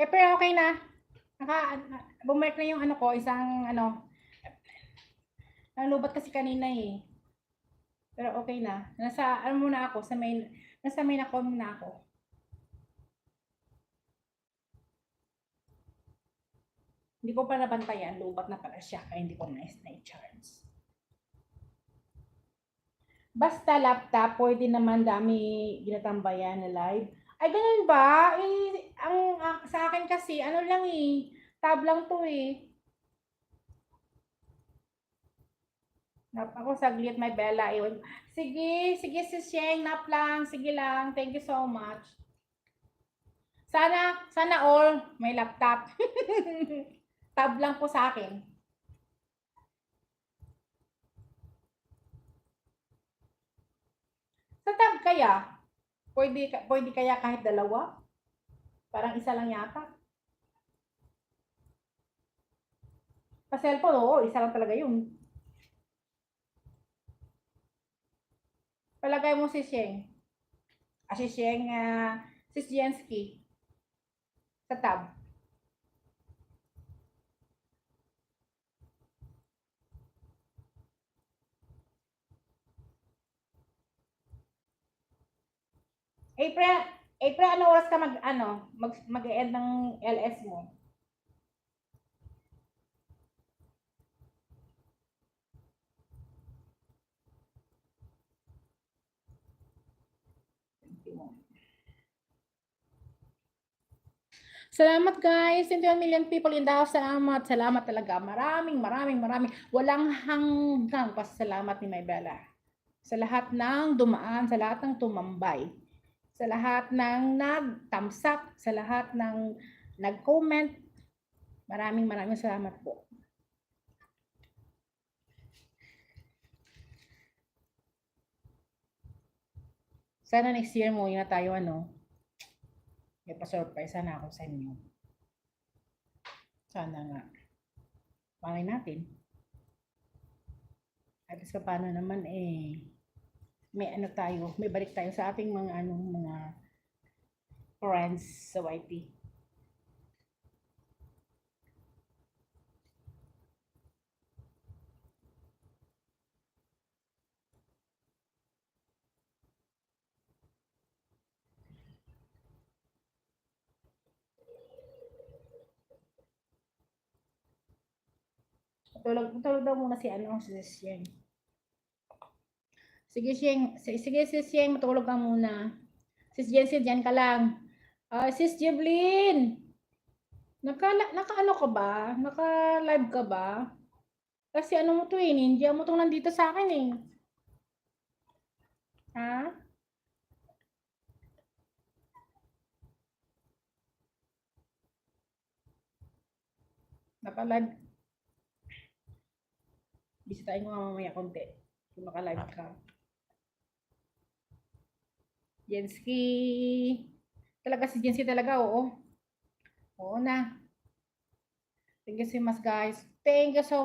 Pero okay na. Bumalik na yung ano ko, isang nalubat kasi kanina eh. Pero okay na. Muna ako, nasa main account muna ako. Hindi ko pa nabantayan, lubat na pala siya, kaya hindi ko na-charge. Basta laptop, pwede naman dami ginatambayan na live. Ay, ganun ba? Sa akin kasi, ano lang eh, tab lang to eh. Nap ako saglit, may Bella. Sige, sige si Sheng, nap lang. Sige lang. Thank you so much. Sana all may laptop. Tab lang po sa akin. Sa tab kaya, pwede kaya kahit dalawa? Parang isa lang yata. Sa cellphone, oo, isa lang talaga yun. Palagay mo si Sheng. Si Sheng, si Jensky. Sa tab. April, April, ano oras ka mag-end ng LS mo? Salamat guys, 21 million people in the house. Salamat, salamat talaga. Maraming. Walang hanggang pasalamat ni May Bella. Sa lahat ng dumaan, sa lahat ng tumambay, sa lahat ng nagtamsak, sa lahat ng nag-comment. Maraming salamat po. Sana next year mo na tayo may pa-surprise sana ako sa inyo. Sana nga. Pangay natin. At sa paano naman may balik tayo sa ating mga friends sa YT. Tulog daw muna si Sheng. Sige si Sheng, matulog ka muna. Sis Jen ka lang. Sis Jeblin, naka ka ba? Naka-live ka ba? Kasi ano mo to ninja mo tong nandito sa akin eh. Ha? Naka-live. Bisitahin ko mamaya konti. Kung naka-live ka. Jensky. Talaga si Jensky talaga, oo. Oo na. Thank you so much guys. Thank you so much.